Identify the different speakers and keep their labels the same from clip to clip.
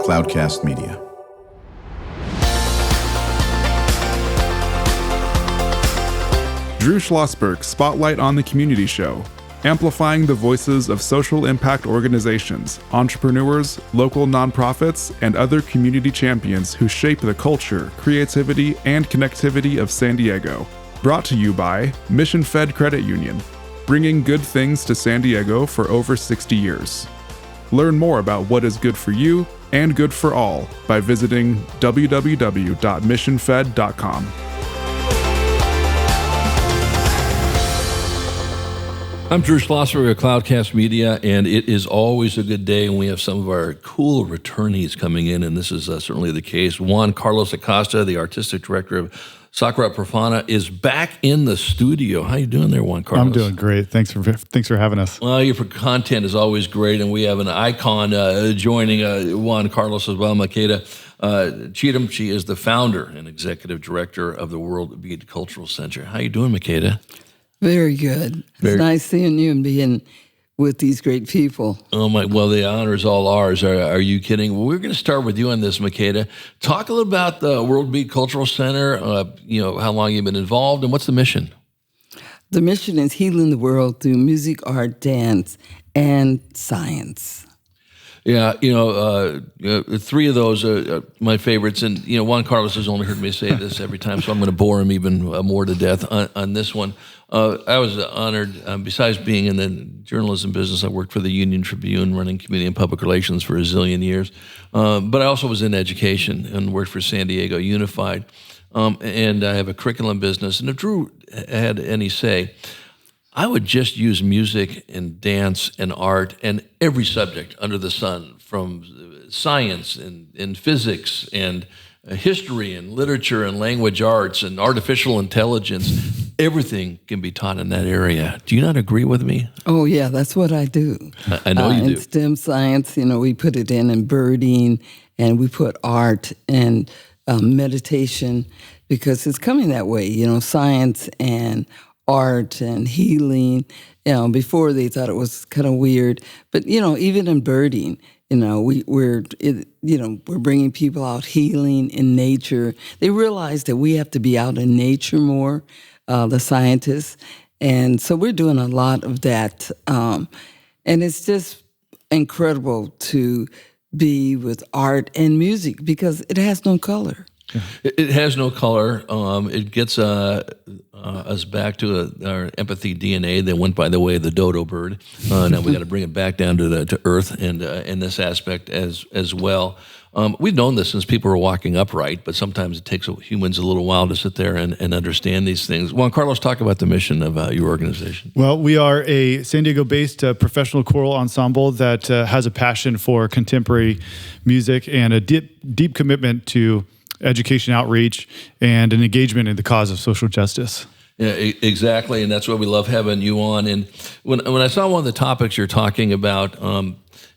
Speaker 1: Cloudcast Media.
Speaker 2: Drew Schlosberg Spotlight on the Community Show, amplifying the voices of social impact organizations, entrepreneurs, local nonprofits, and other community champions who shape the culture, creativity, and connectivity of San Diego. Brought to you by Mission Fed Credit Union, bringing good things to San Diego for over 60 years. Learn more about what is good for you and good for all by visiting www.missionfed.com.
Speaker 3: I'm Drew Schlosberg of Cloudcast Media, and it is always a good day when we have some of our cool returnees coming in, and this is certainly the case. Juan Carlos Acosta, the artistic director of SACRA PROFANA, is back in the studio. How you doing there, Juan Carlos?
Speaker 4: I'm doing great. Thanks for having us.
Speaker 3: Well, your content is always great, and we have an icon joining Juan Carlos as well, Makeda Cheatom. She is the founder and executive director of the World Beat Cultural Center. How you doing, Makeda?
Speaker 5: Very good. It's nice seeing you and being with these great people.
Speaker 3: Oh my! Well, the honor is all ours. Are you kidding? Well, we're going to start with you on this, Makeda. Talk a little about the World Beat Cultural Center. How long you've been involved, and what's the mission?
Speaker 5: The mission is healing the world through music, art, dance, and science.
Speaker 3: Yeah, three of those are my favorites. And, Juan Carlos has only heard me say this every time, so I'm going to bore him even more to death on this one. I was honored, besides being in the journalism business, I worked for the Union Tribune, running community and public relations for a zillion years. But I also was in education and worked for San Diego Unified. And I have a curriculum business. And if Drew had any say, I would just use music and dance and art and every subject under the sun, from science and physics and history and literature and language arts and artificial intelligence. Everything can be taught in that area. Do you not agree with me?
Speaker 5: Oh, yeah, that's what I do.
Speaker 3: I know you do.
Speaker 5: In STEM science, we put it in birding, and we put art and meditation, because it's coming that way, science and art and healing. Before they thought it was kind of weird, but even in birding, we're bringing people out healing in nature. They realize that we have to be out in nature more, the scientists, and so we're doing a lot of that. And it's just incredible to be with art and music because it has no color.
Speaker 3: It has no color. It gets us back to our empathy DNA that went by the way of the dodo bird. Now we got to bring it back down to earth and in this aspect as well. We've known this since people were walking upright, but sometimes it takes humans a little while to sit there and understand these things. Juan Carlos, talk about the mission of your organization.
Speaker 4: Well, we are a San Diego-based professional choral ensemble that has a passion for contemporary music and a deep commitment to education outreach and an engagement in the cause of social justice.
Speaker 3: Yeah, exactly, and that's why we love having you on. And when I saw one of the topics you're talking about,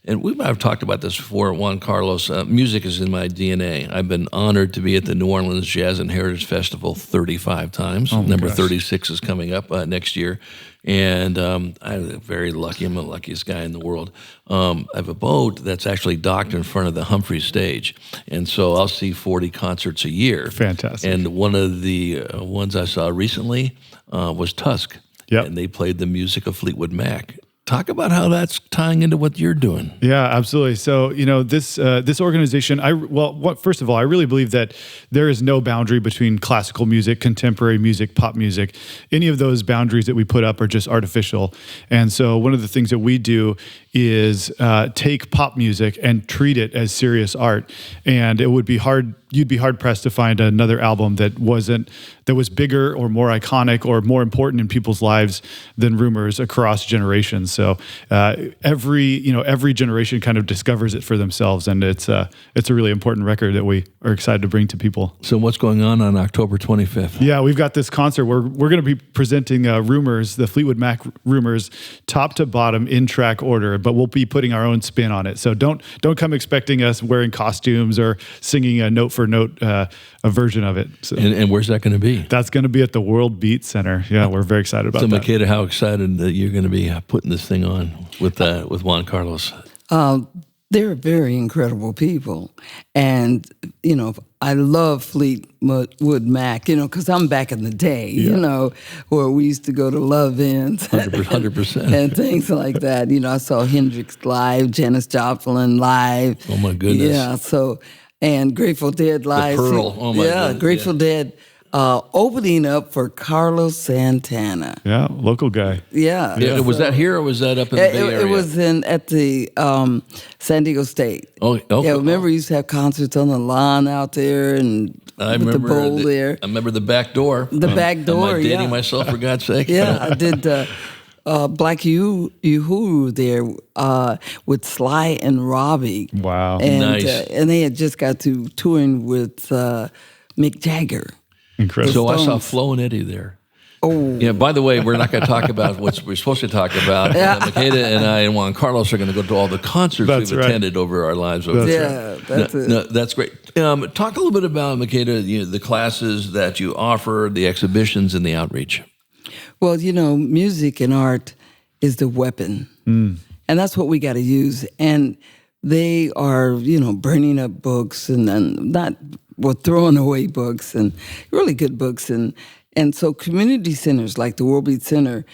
Speaker 3: and we might have talked about this before, Juan Carlos, music is in my DNA. I've been honored to be at the New Orleans Jazz and Heritage Festival 35 times. Number 36 is coming up next year. And I'm very lucky. I'm the luckiest guy in the world. I have a boat that's actually docked in front of the Humphrey stage. And so I'll see 40 concerts a year.
Speaker 4: Fantastic.
Speaker 3: And one of the ones I saw recently was Tusk.
Speaker 4: Yep.
Speaker 3: And they played the music of Fleetwood Mac. Talk about how that's tying into what you're doing.
Speaker 4: Yeah, absolutely. So, this organization, first of all, I really believe that there is no boundary between classical music, contemporary music, pop music. Any of those boundaries that we put up are just artificial. And so one of the things that we do is take pop music and treat it as serious art. And it would be hard, you'd be hard pressed to find another album that was bigger or more iconic or more important in people's lives than Rumours across generations. So every generation kind of discovers it for themselves, and it's a really important record that we are excited to bring to people.
Speaker 3: So what's going on October 25th?
Speaker 4: Yeah, we've got this concert where we're going to be presenting Rumours, the Fleetwood Mac Rumours, top to bottom in track order, but we'll be putting our own spin on it. So don't come expecting us wearing costumes or singing a note for note a version of it. So,
Speaker 3: and where's that going to be?
Speaker 4: That's going to be at the World Beat Center. Yeah, we're very excited about that.
Speaker 3: So, Makeda, how excited that you're going to be putting this thing on with Juan Carlos?
Speaker 5: They're very incredible people. And, I love Fleetwood Mac, because I'm back in the day, where we used to go to Love-Ins
Speaker 3: 100%.
Speaker 5: and things like that. I saw Hendrix live, Janis Joplin live.
Speaker 3: Oh, my goodness.
Speaker 5: Yeah, and Grateful Dead live.
Speaker 3: The Pearl. Oh, my goodness.
Speaker 5: Grateful Dead. Opening up for Carlos Santana.
Speaker 4: Yeah, local guy.
Speaker 5: Yeah.
Speaker 3: Was that here or was that up in the Bay Area?
Speaker 5: It was at the San Diego State.
Speaker 3: Oh, okay.
Speaker 5: Yeah, remember we used to have concerts on the lawn out there and with the bowl there.
Speaker 3: I remember the back door.
Speaker 5: The back door,
Speaker 3: Am I dating
Speaker 5: yeah.
Speaker 3: myself, for God's sake?
Speaker 5: Yeah, I did Black Uhuru there with Sly and Robbie.
Speaker 4: Wow.
Speaker 5: And,
Speaker 3: Nice.
Speaker 5: And they had just got to touring with Mick Jagger.
Speaker 4: Incredible.
Speaker 3: So I saw
Speaker 5: Stones.
Speaker 3: Flo and Eddie there.
Speaker 5: Oh.
Speaker 3: Yeah, by the way, we're not going to talk about what we're supposed to talk about. Makeda and I and Juan Carlos are going to go to all the concerts
Speaker 4: That's
Speaker 3: we've
Speaker 4: right.
Speaker 3: attended over our lives. Over
Speaker 5: Yeah, that's it.
Speaker 3: No, that's great. Talk a little bit about, Makeda, the classes that you offer, the exhibitions, and the outreach.
Speaker 5: Well, music and art is the weapon. And that's what we got to use. And they are, burning up books and then throwing away books and really good books. And so community centers like the World Beat Center,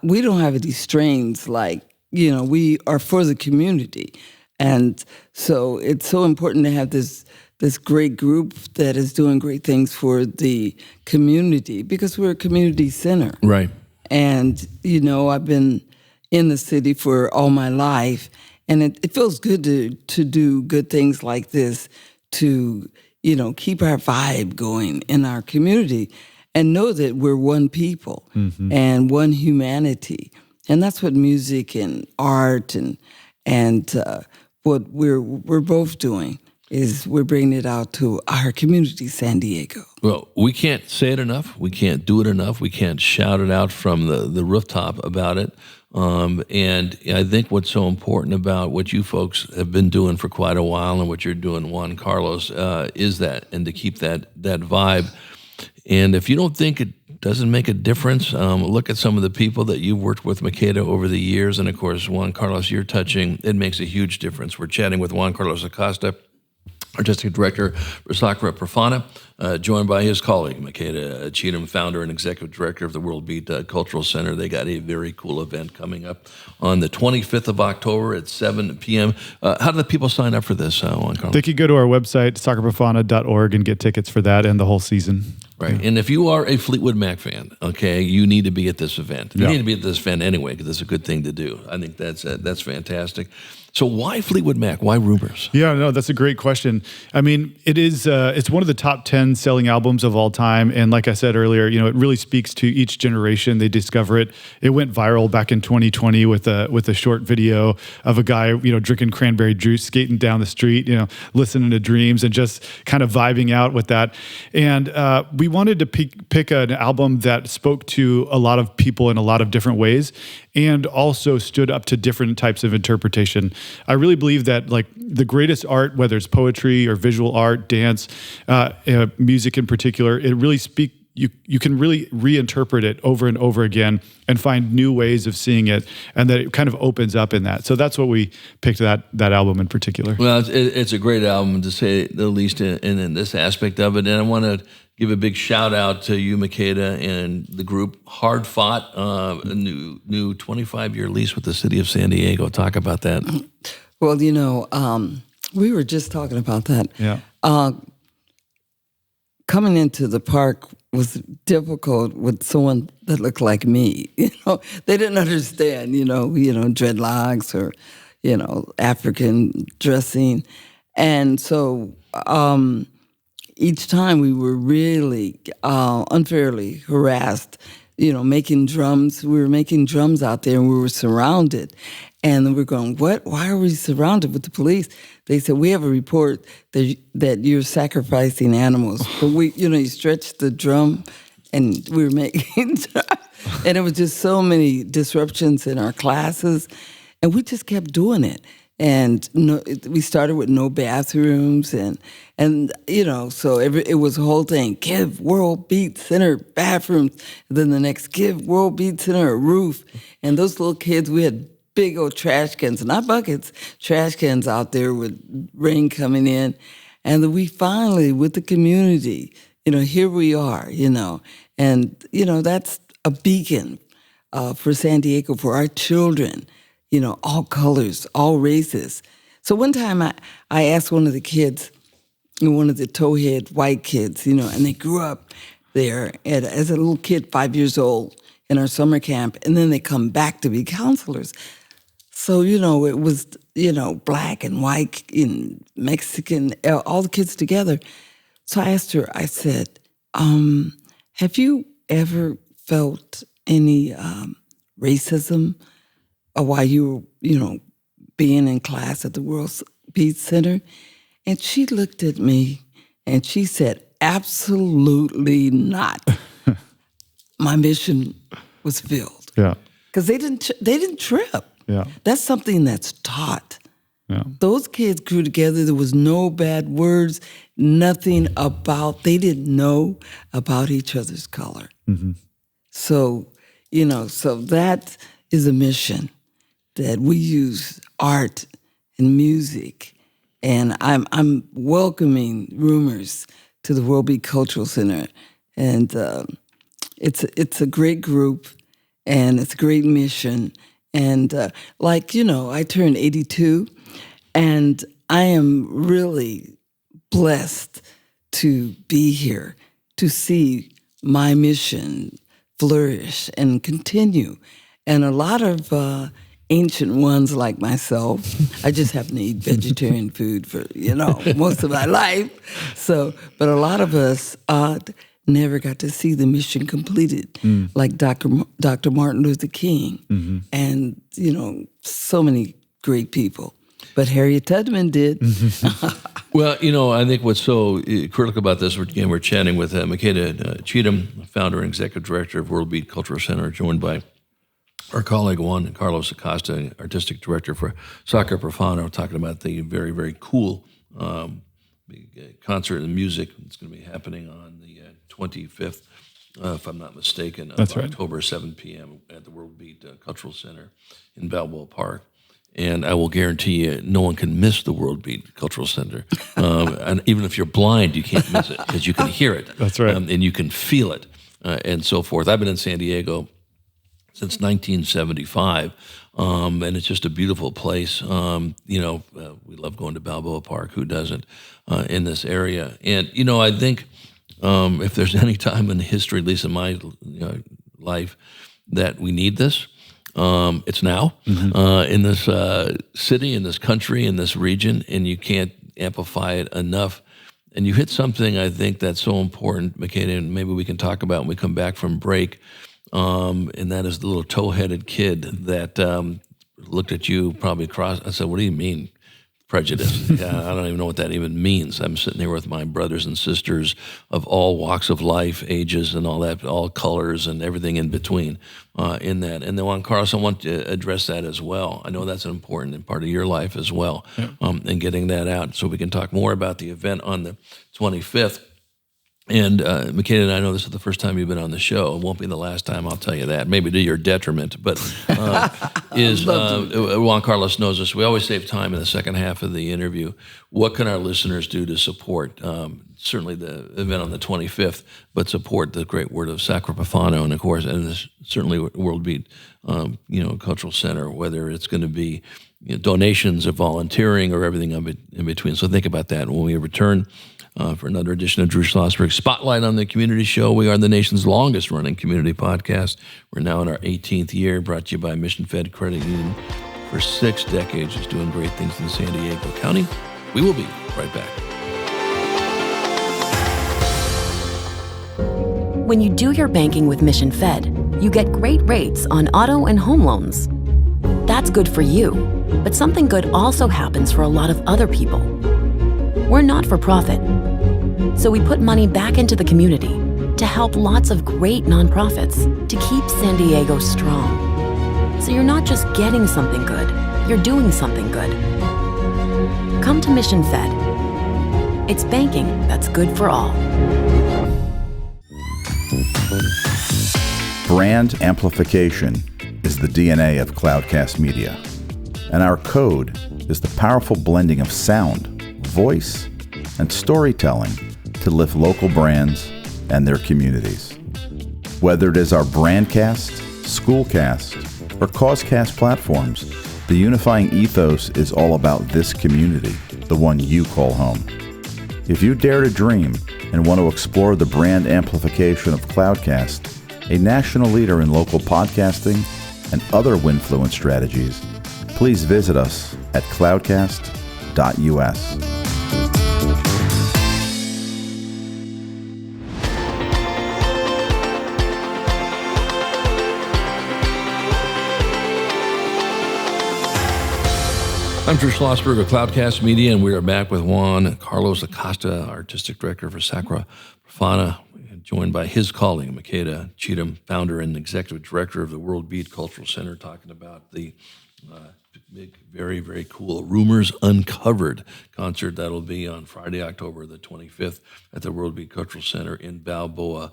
Speaker 5: we don't have any strains like, we are for the community. And so it's so important to have this great group that is doing great things for the community because we're a community center.
Speaker 3: Right.
Speaker 5: And, I've been in the city for all my life, and it feels good to do good things like this to, keep our vibe going in our community and know that we're one people and one humanity. And that's what music and art and what we're both doing is we're bringing it out to our community, San Diego.
Speaker 3: Well, we can't say it enough. We can't do it enough. We can't shout it out from the rooftop about it. And I think what's so important about what you folks have been doing for quite a while and what you're doing, Juan Carlos, is that, and to keep that vibe. And if you don't think it doesn't make a difference, look at some of the people that you've worked with, Makeda, over the years. And of course, Juan Carlos, you're touching, it makes a huge difference. We're chatting with Juan Carlos Acosta, Artistic Director for SACRA PROFANA, joined by his colleague, Makeda Cheatom, Founder and Executive Director of the World Beat Cultural Center. They got a very cool event coming up on the 25th of October at 7 p.m. How do the people sign up for this, Juan Carlos?
Speaker 4: They could go to our website, sacraprofana.org, and get tickets for that and the whole season.
Speaker 3: Right. And if you are a Fleetwood Mac fan, okay, you need to be at this event. You need to be at this event anyway because it's a good thing to do. I think that's fantastic. So why Fleetwood Mac? Why Rumours?
Speaker 4: Yeah, no, that's a great question. I mean, it is. It's one of the top 10 selling albums of all time, and like I said earlier, it really speaks to each generation. They discover it. It went viral back in 2020 with a short video of a guy, drinking cranberry juice, skating down the street, listening to Dreams, and just kind of vibing out with that. And we wanted to pick an album that spoke to a lot of people in a lot of different ways, and also stood up to different types of interpretation. I really believe that like the greatest art, whether it's poetry or visual art, dance, music in particular, it really you can really reinterpret it over and over again and find new ways of seeing it, and that it kind of opens up in that. So that's what we picked that album in particular.
Speaker 3: Well, it's a great album to say the least in this aspect of it, and I want to give a big shout out to you, Makeda, and the group. Hard fought, a new 25-year lease with the city of San Diego. Talk about that.
Speaker 5: Well, we were just talking about that.
Speaker 4: Yeah.
Speaker 5: Coming into the park was difficult with someone that looked like me. They didn't understand, dreadlocks or, African dressing. And so each time we were really unfairly harassed, making drums. We were making drums out there and we were surrounded. And then we're going, what? Why are we surrounded with the police? They said, we have a report that you're sacrificing animals. But you stretch the drum and we were making and it was just so many disruptions in our classes. And we just kept doing it. And we started with no bathrooms and so it was a whole thing. Give World Beat Center bathrooms. And then the next, give World Beat Center a roof. And those little kids, we had big old trash cans, not buckets, trash cans out there with rain coming in. And we finally, with the community, here we are, and, that's a beacon for San Diego, for our children, all colors, all races. So one time I asked one of the kids, one of the towhead white kids, and they grew up there as a little kid, 5 years old, in our summer camp, and then they come back to be counselors. So, it was, black and white and Mexican, all the kids together. So I asked her, I said, have you ever felt any racism while you were, being in class at the World Peace Center? And she looked at me and she said, absolutely not. My mission was filled.
Speaker 4: Yeah.
Speaker 5: Because they didn't trip.
Speaker 4: Yeah.
Speaker 5: That's something that's taught.
Speaker 4: Yeah.
Speaker 5: Those kids grew together. There was no bad words, nothing they didn't know about each other's color.
Speaker 4: Mm-hmm.
Speaker 5: So, so that is a mission that we use art and music. And I'm welcoming Rumours to the World Beat Cultural Center. And it's a great group, and it's a great mission. And I turned 82, and I am really blessed to be here, to see my mission flourish and continue. And a lot of ancient ones like myself, I just happen to eat vegetarian food for, most of my life. So, but a lot of us never got to see the mission completed, like Dr. Martin Luther King, and, so many great people. But Harriet Tubman did.
Speaker 3: Well, I think what's so critical about this, again, we're chatting with Makeda Cheatom, founder and executive director of World Beat Cultural Center, joined by our colleague Juan Carlos Acosta, artistic director for SACRA PROFANA, talking about the very, very cool concert and music that's going to be happening on the 25th, if I'm not mistaken, of October, 7 p.m. at the World Beat Cultural Center in Balboa Park. And I will guarantee you, no one can miss the World Beat Cultural Center. And even if you're blind, you can't miss it because you can hear it.
Speaker 4: That's right.
Speaker 3: And you can feel it and so forth. I've been in San Diego since 1975, and it's just a beautiful place. We love going to Balboa Park. Who doesn't in this area? And, I think if there's any time in history, at least in my life, that we need this, it's now in this city, in this country, in this region, and you can't amplify it enough. And you hit something, I think, that's so important, Makeda, and maybe we can talk about when we come back from break, and that is the little toe-headed kid that looked at you probably across. I said, what do you mean, prejudice? Yeah, I don't even know what that even means. I'm sitting here with my brothers and sisters of all walks of life, ages, and all that, all colors and everything in between in that. And then, Juan Carlos, I want to address that as well. I know that's an important part of your life as well, and getting that out so we can talk more about the event on the 25th. And Makeda, and I know this is the first time you've been on the show. It won't be the last time, I'll tell you that. Maybe to your detriment. But Juan Carlos knows this. We always save time in the second half of the interview. What can our listeners do to support, certainly the event on the 25th, but support the great word of SACRA PROFANA and, of course, and certainly World Beat Cultural Center, whether it's going to be donations or volunteering or everything in between. So think about that when we return. For another edition of Drew Schlosberg Spotlight on the Community Show. We are the nation's longest-running community podcast. We're now in our 18th year, brought to you by Mission Fed Credit Union for 6 decades, just doing great things in San Diego County. We will be right back.
Speaker 1: When you do your banking with Mission Fed, you get great rates on auto and home loans. That's good for you, but something good also happens for a lot of other people. We're not for profit, so we put money back into the community to help lots of great nonprofits to keep San Diego strong. So you're not just getting something good, you're doing something good. Come to Mission Fed. It's banking that's good for all.
Speaker 6: Brand amplification is the DNA of Cloudcast Media. And our code is the powerful blending of sound, voice, and storytelling to lift local brands and their communities. Whether it is our Brandcast, Schoolcast, or Causecast platforms, the unifying ethos is all about this community, the one you call home. If you dare to dream and want to explore the brand amplification of Cloudcast, a national leader in local podcasting and other Winfluence strategies, please visit us at cloudcast.us.
Speaker 3: I'm Drew Schlosberg of Cloudcast Media, and we are back with Juan Carlos Acosta, Artistic Director for SACRA PROFANA, joined by his colleague, Makeda Cheatom, founder and Executive Director of the World Beat Cultural Center, talking about the big, very, very cool Rumours Un-Covered concert that'll be on Friday, October the 25th at the World Beat Cultural Center in Balboa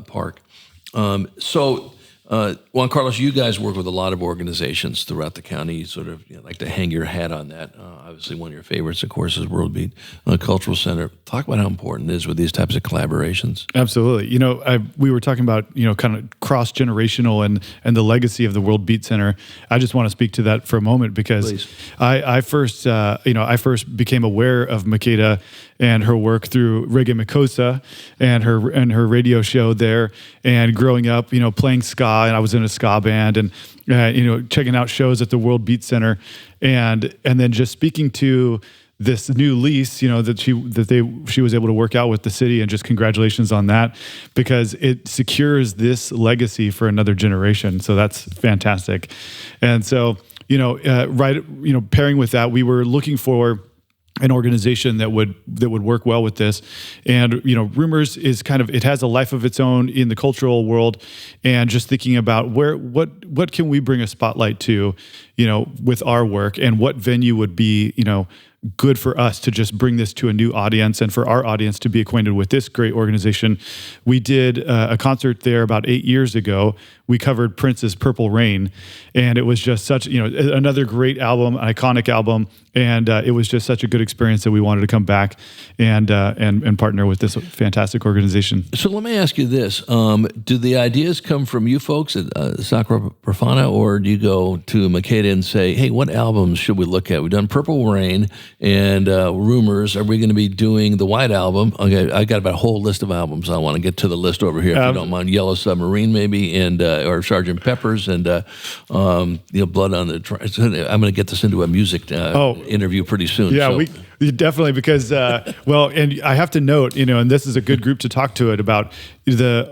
Speaker 3: Park. Juan Carlos, you guys work with a lot of organizations throughout the county. You sort of like to hang your hat on that. Obviously, one of your favorites, of course, is World Beat Cultural Center. Talk about how important it is with these types of collaborations.
Speaker 4: Absolutely. We were talking about, kind of cross-generational and the legacy of the World Beat Center. I just want to speak to that for a moment because I first became aware of Makeda and her work through Reggae Makossa and her radio show there, and growing up, playing ska, and I was in a ska band, and checking out shows at the World Beat Center, and then just speaking to this new lease, that she was able to work out with the city, and just congratulations on that, because it secures this legacy for another generation. So that's fantastic. And so, pairing with that, we were looking for an organization that would work well with this. And Rumours is it has a life of its own in the cultural world, and just thinking about what can we bring a spotlight to, with our work, and what venue would be good for us to just bring this to a new audience, and for our audience to be acquainted with this great organization. We did a concert there about 8 years ago. We covered Prince's Purple Rain, and it was just such, another great album, iconic album, and it was just such a good experience that we wanted to come back and partner with this fantastic organization.
Speaker 3: So let me ask you this: do the ideas come from you folks at SACRA PROFANA, or do you go to Makeda and say, "Hey, what albums should we look at? We've done Purple Rain and Rumours. Are we going to be doing the White Album?" Okay, I got about a whole list of albums. I want to get to the list over here, if you don't mind. Yellow Submarine, maybe, and or Sgt. Pepper's, and Blood on the. I'm going to get this into a music interview pretty soon.
Speaker 4: Yeah,
Speaker 3: so.
Speaker 4: we definitely, because and I have to note, and this is a good group to talk to it about, the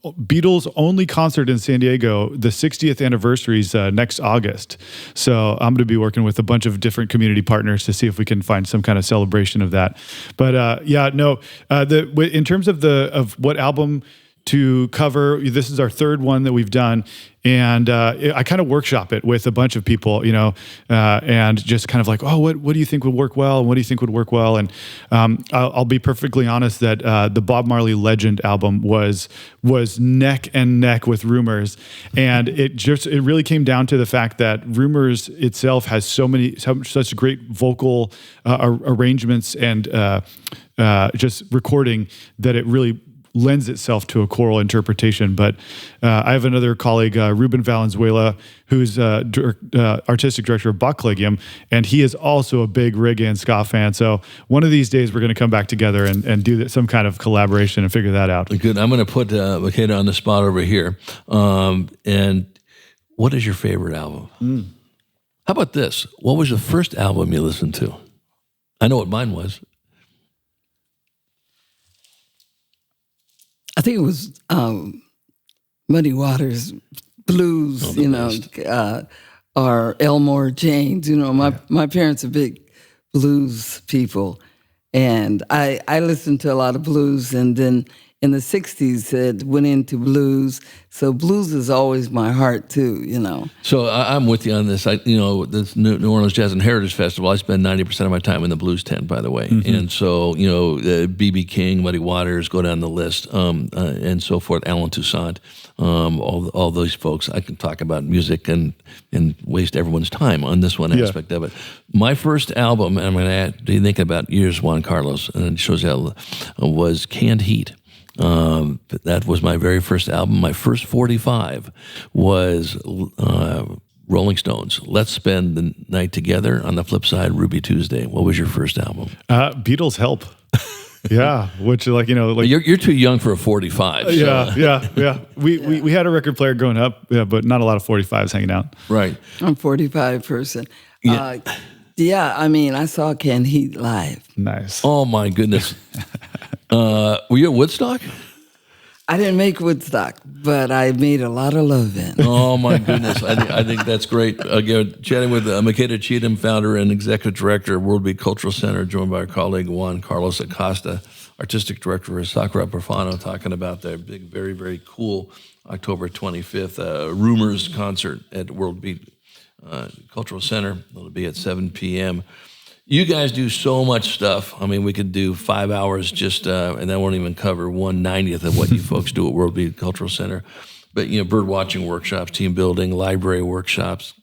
Speaker 4: Beatles' only concert in San Diego, the 60th anniversary is next August. So I'm going to be working with a bunch of different community partners to see if we can find some kind of celebration of that. But in terms of what album to cover, this is our third one that we've done, and I kind of workshop it with a bunch of people, and just kind of like, what do you think would work well, and what do you think would work well? And I'll be perfectly honest that the Bob Marley Legend album was neck and neck with Rumours, and it really came down to the fact that Rumours itself has such great vocal arrangements and just recording that it really lends itself to a choral interpretation. But I have another colleague, Ruben Valenzuela, who's artistic director of Bachlegium, and he is also a big reggae and ska fan. So one of these days we're going to come back together and do some kind of collaboration and figure that out.
Speaker 3: Good. I'm going to put Makeda on the spot over here. And what is your favorite album? How about this? What was the first album you listened to? I know what mine was.
Speaker 5: I think it was Muddy Waters Blues, or Elmore James. My parents are big blues people, and I listened to a lot of blues. And then in the 60s that went into blues. So blues is always my heart too, you know.
Speaker 3: So I'm with you on this. This New Orleans Jazz and Heritage Festival, I spend 90% of my time in the blues tent, by the way.
Speaker 4: Mm-hmm.
Speaker 3: And so, B.B. King, Muddy Waters, go down the list, and so forth, Alan Toussaint, all those folks. I can talk about music and waste everyone's time on this one aspect of it. My first album, and I'm going to be thinking about years, Juan Carlos, and it shows you how, was Canned Heat. That was my very first album. My first 45 was Rolling Stones, Let's Spend the Night Together. On the flip side, Ruby Tuesday. What was your first album?
Speaker 4: Beatles Help. Yeah, which
Speaker 3: you're too young for a 45. So.
Speaker 4: Yeah. We had a record player growing up, but not a lot of 45s hanging out.
Speaker 3: Right.
Speaker 5: I'm a 45 person.
Speaker 3: Yeah.
Speaker 5: I saw Canned Heat live.
Speaker 4: Nice.
Speaker 3: Oh my goodness. Were you at Woodstock?
Speaker 5: I didn't make Woodstock, but I made a lot of love in.
Speaker 3: Oh my goodness, I think that's great. Again, chatting with Makeda Cheatom, founder and executive director of World Beat Cultural Center, joined by our colleague Juan Carlos Acosta, artistic director of SACRA PROFANA, talking about their big, very, very cool October 25th Rumours concert at World Beat Cultural Center. It'll be at 7 p.m. You guys do so much stuff. I mean, we could do 5 hours just, and that won't even cover 1/90th of what you folks do at World Beat Cultural Center. But, bird watching workshops, team building, library workshops.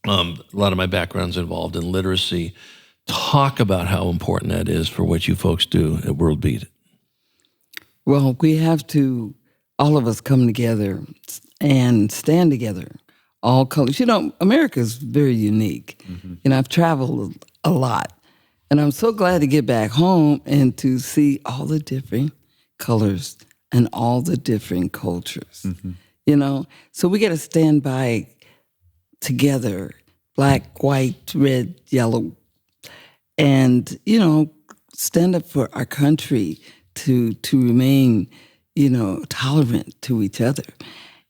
Speaker 3: A lot of my background's involved in literacy. Talk about how important that is for what you folks do at World Beat.
Speaker 5: Well, we have to, all of us come together and stand together. All colors. America is very unique. Mm-hmm. I've traveled a lot, and I'm so glad to get back home and to see all the different colors and all the different cultures. Mm-hmm. So we got to stand by together, black, white, red, yellow, and stand up for our country to remain, tolerant to each other.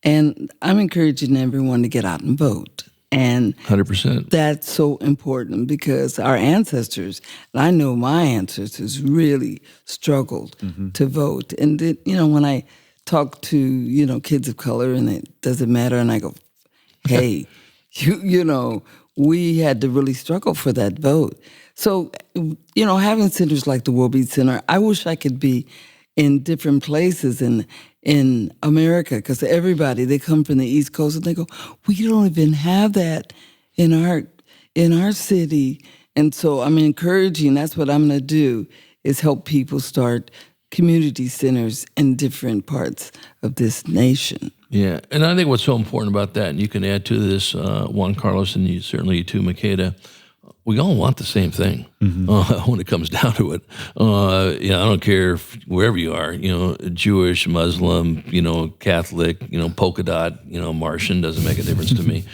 Speaker 5: And I'm encouraging everyone to get out and vote. And
Speaker 3: 100%.
Speaker 5: That's so important because our ancestors, and I know my ancestors really struggled to vote. And when I talk to, kids of color and it doesn't matter, and I go, hey, we had to really struggle for that vote. So, having centers like the World Beat Center, I wish I could be in different places in America, because everybody, they come from the East Coast and they go, we don't even have that in our city. And so I'm encouraging, that's what I'm going to do, is help people start community centers in different parts of this nation.
Speaker 3: Yeah, and I think what's so important about that, and you can add to this, Juan Carlos, and certainly you too, Makeda, we all want the same thing when it comes down to it. I don't care wherever you are, Jewish, Muslim, Catholic, polka dot, Martian, doesn't make a difference to me.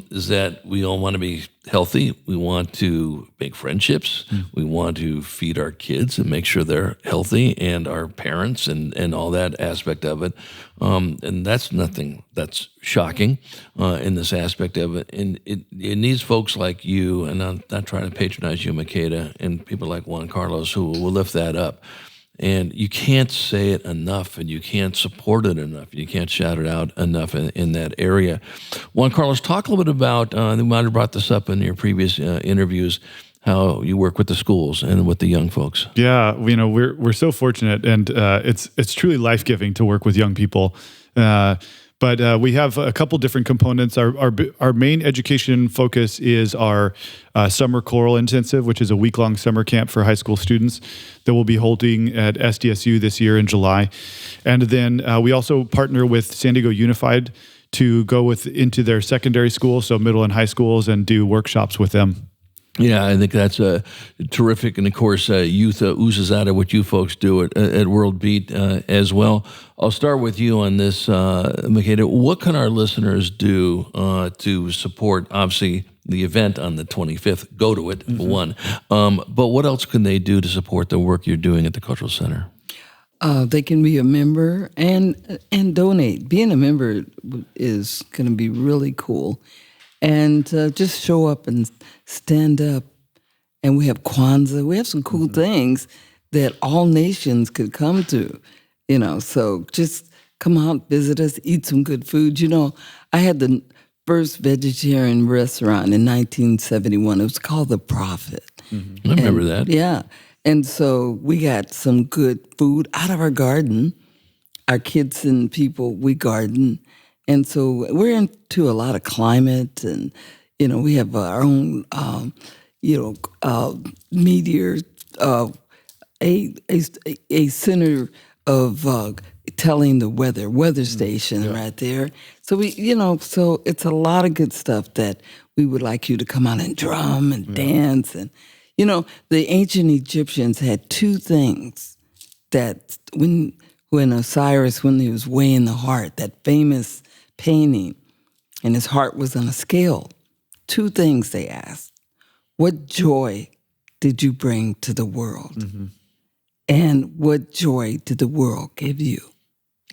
Speaker 3: Is that we all want to be healthy. We want to make friendships. We want to feed our kids and make sure they're healthy, and our parents and all that aspect of it. And that's nothing that's shocking in this aspect of it. And it needs folks like you, and I'm not trying to patronize you, Makeda, and people like Juan Carlos who will lift that up. And you can't say it enough, and you can't support it enough. You can't shout it out enough in that area. Juan Carlos, talk a little bit about, you might have brought this up in your previous interviews, how you work with the schools and with the young folks.
Speaker 4: Yeah, we're so fortunate, and it's truly life-giving to work with young people. But we have a couple different components. Our main education focus is our summer choral intensive, which is a week-long summer camp for high school students that we'll be holding at SDSU this year in July. And then we also partner with San Diego Unified to go into their secondary schools, so middle and high schools, and do workshops with them.
Speaker 3: Yeah, I think that's terrific. And of course, youth oozes out of what you folks do at World Beat as well. I'll start with you on this, Makeda. What can our listeners do to support, obviously, the event on the 25th? Go to it, for one. But what else can they do to support the work you're doing at the Cultural Center?
Speaker 5: They can be a member and donate. Being a member is going to be really cool. And just show up and stand up. And we have Kwanzaa. We have some cool things that all nations could come to. So just come out, visit us, eat some good food. I had the first vegetarian restaurant in 1971. It was called The Prophet.
Speaker 3: Mm-hmm. I remember that.
Speaker 5: Yeah. And so we got some good food out of our garden. Our kids and people, we garden. And so we're into a lot of climate, and, we have our own, meteor, a center of telling the weather station right there. So so it's a lot of good stuff that we would like you to come out and drum and dance. And, the ancient Egyptians had two things that when Osiris, when he was weighing the heart, that famous painting, and his heart was on a scale, two things they asked. What joy did you bring to the world? Mm-hmm. And what joy did the world give you?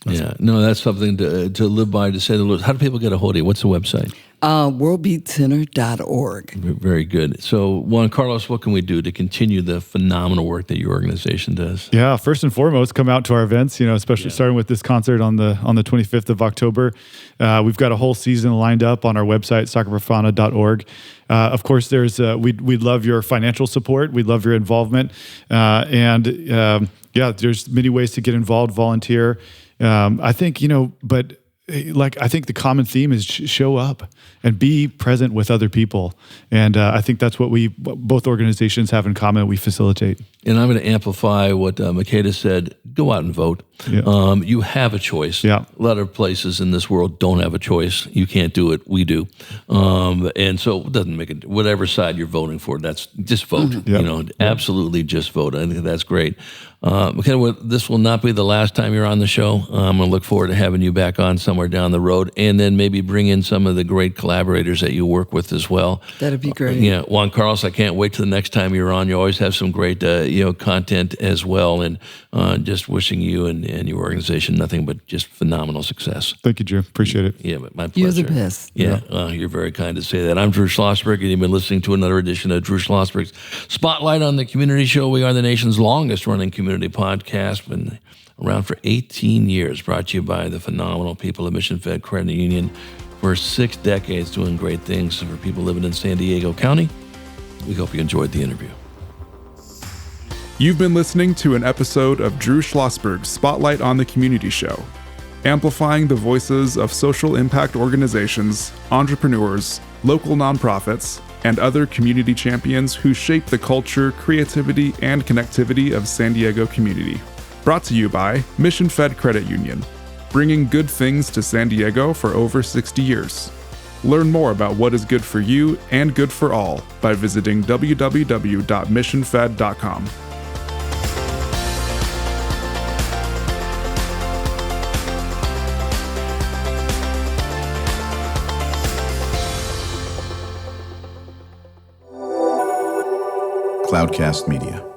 Speaker 3: That's something to live by, to say the Lord. How do people get a hold of you? What's the website?
Speaker 5: Worldbeatcenter.org.
Speaker 3: Very good. So, Juan Carlos, what can we do to continue the phenomenal work that your organization does?
Speaker 4: Yeah, first and foremost, come out to our events, especially starting with this concert on the 25th of October. We've got a whole season lined up on our website, sacraprofana.org. Of course, we'd love your financial support. We'd love your involvement. There's many ways to get involved, volunteer. I think, I think the common theme is show up and be present with other people. And I think that's what both organizations have in common. We facilitate.
Speaker 3: And I'm going to amplify what Makeda said. Go out and vote. Yeah. You have a choice.
Speaker 4: Yeah.
Speaker 3: A lot of places in this world don't have a choice. You can't do it. We do. And so it doesn't make it, whatever side you're voting for, that's just vote. Mm-hmm. Absolutely just vote. I think that's great. Makeda, this will not be the last time you're on the show. I'm going to look forward to having you back on somewhere down the road, and then maybe bring in some of the great collaborators that you work with as well.
Speaker 5: That'd be great.
Speaker 3: Juan Carlos, I can't wait till the next time you're on. You always have some great content as well, and just wishing you and your organization nothing but just phenomenal success.
Speaker 4: Thank you, Drew. Appreciate it.
Speaker 3: Yeah, my pleasure.
Speaker 5: You're the best.
Speaker 3: You're very kind to say that. I'm Drew Schlosberg, and you've been listening to another edition of Drew Schlosberg's Spotlight on the Community Show. We are the nation's longest-running community podcast, been around for 18 years, brought to you by the phenomenal people of Mission Fed Credit Union for 6 decades, doing great things for people living in San Diego County. We hope you enjoyed the interview.
Speaker 2: You've been listening to an episode of Drew Schlosberg's Spotlight on the Community Show, amplifying the voices of social impact organizations, entrepreneurs, local nonprofits, and other community champions who shape the culture, creativity, and connectivity of San Diego community. Brought to you by Mission Fed Credit Union, bringing good things to San Diego for over 60 years. Learn more about what is good for you and good for all by visiting www.missionfed.com.
Speaker 6: Cloudcast Media.